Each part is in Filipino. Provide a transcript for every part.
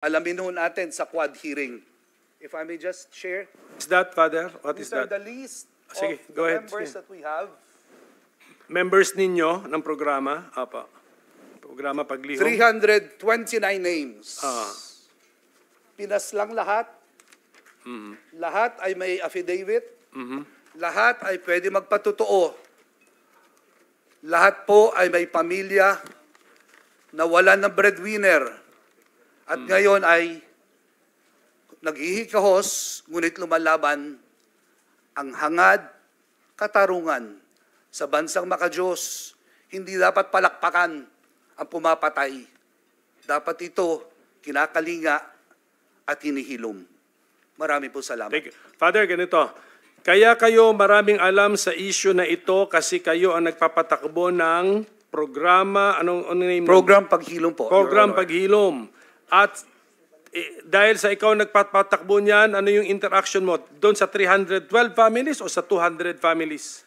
alamin ho natin sa quad hearing. If I may just share. Is that, Father? What is These are that? the list Sige, of go the ahead. members Sige. that we have. Members ninyo ng programa, apa, programa Paglihom. 329 names. Ah. Pinaslang lahat. Lahat ay may affidavit. Lahat ay pwede magpatotoo. Lahat po ay may pamilya na wala ng breadwinner. At ngayon ay naghihikahos, ngunit lumalaban ang hangad, katarungan sa bansang makadiyos. Hindi dapat palakpakan ang pumapatay. Dapat ito kinakalinga at hinihilom. Marami po salamat. Father, ganito. Kaya kayo maraming alam sa issue na ito kasi kayo ang nagpapatakbo ng programa, anong name? Program Paghilom po. Program Your Honor. Paghilom. At dahil sa ikaw nagpapatakbo niyan, ano yung interaction mo? Doon sa 312 families o sa 200 families?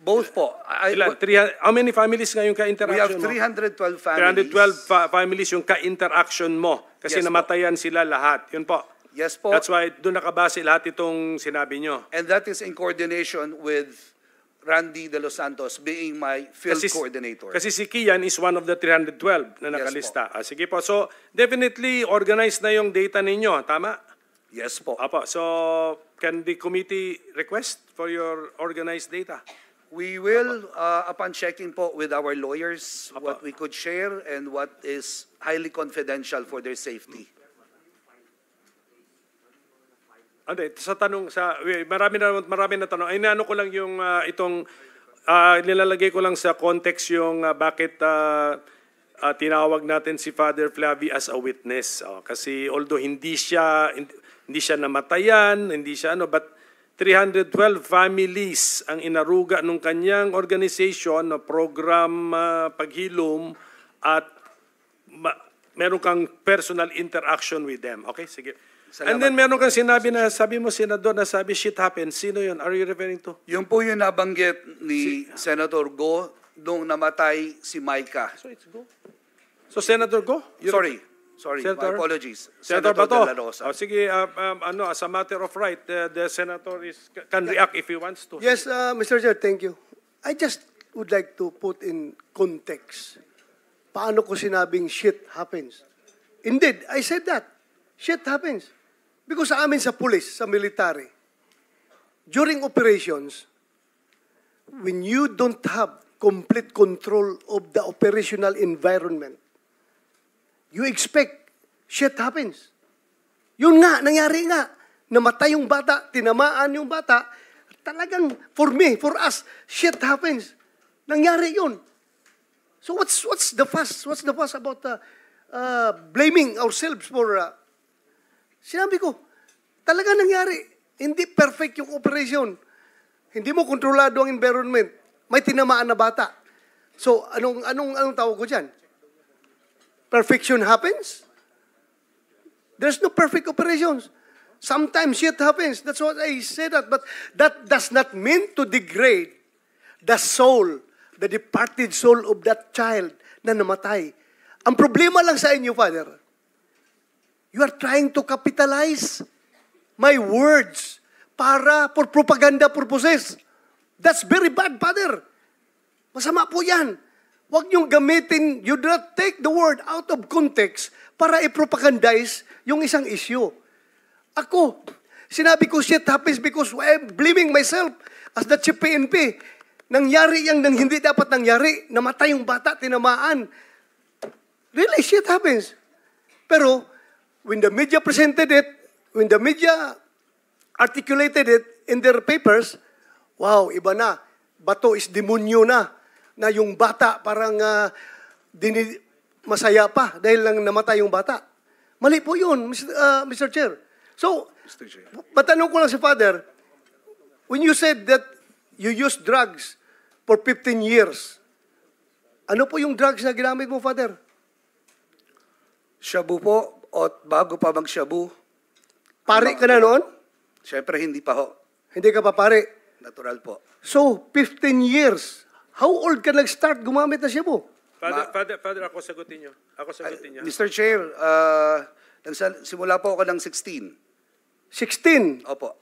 Both po. Ilan? How many families ngayon We have ka-interaction mo? 312 families. 312 families yung ka-interaction mo kasi Yes, po. namatayan sila lahat. Yun po. Yes po. That's why doon nakabase lahat itong sinabi nyo. And that is in coordination with Randy De Los Santos being my field coordinator. Kasi si Kian is one of the 312 na nakalista. Sige po. So, definitely organized na yung data ninyo. Tama? Yes po. Apo. So, can the committee request for your organized data? We will, upon checking po with our lawyers, Apo. what we could share and what is highly confidential for their safety. Ande, sa tanong sa marami na tanong. Ay naano ko lang yung itong nilalagay ko lang sa context yung bakit tinawag natin si Father Flavi as a witness. Kasi although hindi siya namatayan, hindi siya but 312 families ang inaruga nung kanyang organization na program Paghilom at meron kang personal interaction with them. Okay, sige. Salamat. And then meron kang sinabi na, sabi mo, Senador, na sabi, shit happens. Sino yun? Are you referring to? Yung po yung nabanggit ni Senator Go nung namatay si Micah. So it's Go. So Senator Go? Sorry, Senator? my apologies. Senator De Bato. La Rosa. Sige, as a matter of right, the Senator can react if he wants to. Yes, Mr. Chair, thank you. I just would like to put in context. Paano ko sinabing shit happens? Indeed, I said that. Shit happens. Because sa amin sa police, sa military, during operations, when you don't have complete control of the operational environment, you expect shit happens. Yun nga, nangyari nga. Namatay yung bata, tinamaan yung bata. Talagang, for me, for us, shit happens. Nangyari yun. So what's the fuss? What's the fuss about blaming ourselves for... Sinabi ko, talaga nangyari. Hindi perfect yung operation. Hindi mo kontrolado ang environment. May tinamaan na bata. So, anong tawag ko dyan? Perfection happens? There's no perfect operations. Sometimes shit happens. That's what I say that. But that does not mean to degrade the soul, the departed soul of that child na namatay. Ang problema lang sa inyo, Father, you are trying to capitalize my words for propaganda purposes. That's very bad, Father. Masama po yan. Huwag niyong gamitin, you do not take the word out of context para i-propagandize yung isang issue. Ako, sinabi ko shit happens because I'm blaming myself as the chief PNP. Nangyari yung hindi dapat nangyari. Namatay yung bata, tinamaan. Really, shit happens. Pero, when the media presented it, when the media articulated it in their papers, wow, iba na. Bato is demonyo na. Na yung bata parang masaya pa dahil lang namatay yung bata. Mali po yun, Mr. Chair. So, matanong ko lang si Father, when you said that you used drugs for 15 years, ano po yung drugs na ginamit mo, Father? Shabu po, o bago pa mag-shabu. Pare ka na noon? Siyempre, hindi pa ho. Hindi ka pa pare? Natural po. So, 15 years. How old ka nag-start gumamit na shabu? Father, ako sagutin niyo. Ako sagutin niya. Mr. Chair, Simula po ako ng 16. 16. Opo.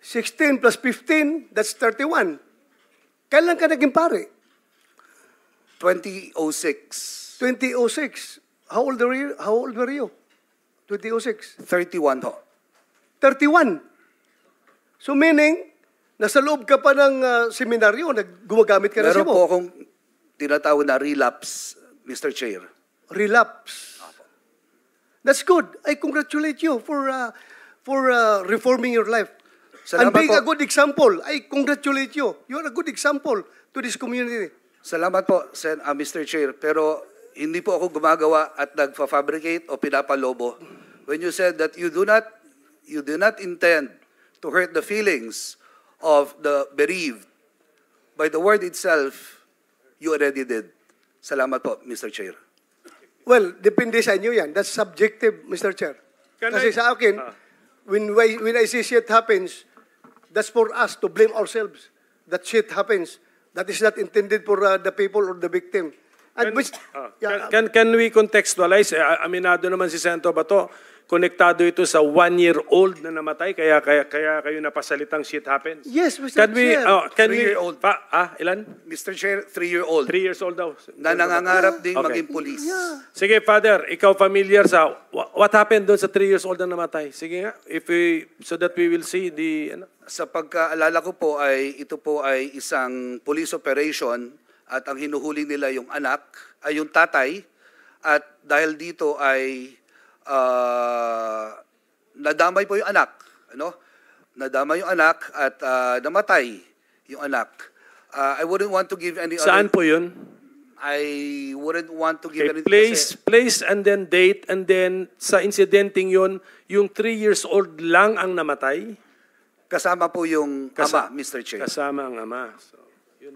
16 plus 15, that's 31. Kailan ka naging pare? 2006. 2006. How old were you? 2006. 31 ho. 31. So meaning, nasa loob ka pa ng seminaryo, gumagamit ka na Meron siya po mo. akong tinatawag na relapse, Mr. Chair. Relapse. That's good. I congratulate you for reforming your life. And Salamat being po. a good example. I congratulate you. You are a good example to this community. Salamat po, Mr. Chair. Pero hindi po ako gumagawa at nagfa-fabricate o pinapalobo. When you said that you do not intend to hurt the feelings of the bereaved, by the word itself, you already did. Salamat po, Mr. Chair. Well, depende sa inyo yan. That's subjective, Mr. Chair. Kasi sa akin, when I see shit happens, that's for us to blame ourselves. That shit happens. That is not intended for the people or the victim. And Can we contextualize? Aminado naman si Sento Bato, konektado ito sa 1-year-old na namatay, kaya kayo napasalitang shit happens. Yes, Mr. Chair. Can 3-year-old. Ilan? Mr. Chair, 3-year-old 3 years old daw. na nangangarap ding Okay. maging pulis. Sige, Father, ikaw familiar sa what happened doon sa 3 years old na namatay? Sige nga, so that we will see the Sa pagkaalala ko po ay ito po ay isang police operation at ang hinuhuli nila yung yung tatay, at dahil dito ay nadamay po yung anak, nadamay yung anak at namatay yung anak. I wouldn't want to give any Saan po yun? I wouldn't want to give Okay, any place and then date, and then sa incidenting yun, yung 3 years old lang ang namatay? kasama po yung ama, Mr. Chair. Kasama ang ama. So, yun.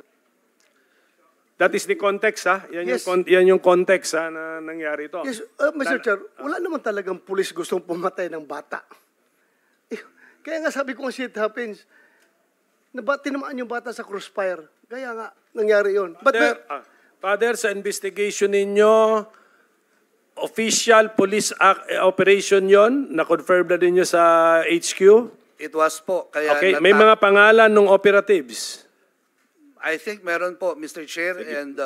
That is the context, ha? Yes. Yan yung context, ha, na nangyari ito. Yes, Mr. Chair, wala naman talagang pulis gustong pumatay ng bata. Kaya nga sabi ko, shit happens. Tinamaan yung bata sa crossfire. Kaya nga, nangyari yun. But Father, sa investigation ninyo, official police operation yon, na-confirm na din nyo sa HQ? It was po. Kaya Okay, may mga pangalan ng operatives. I think meron po, Mr. Chair, and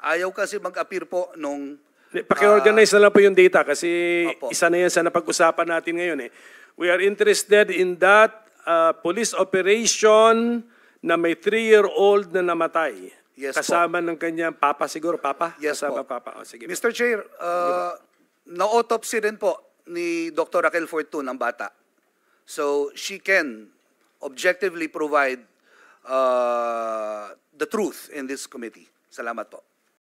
ayaw kasi mag-appear po nung... Paki-organize na lang po yung data kasi Opo. isa na yan sa napag-usapan natin ngayon. We are interested in that police operation na may 3-year-old na namatay. Yes Kasama ng kanyang papa siguro, papa? Yes Kasama po. papa. Sige. Mr. Chair, na-autopsy rin po ni Dr. Raquel Fortun ang bata. So she can objectively provide the truth in this committee. Salamat po.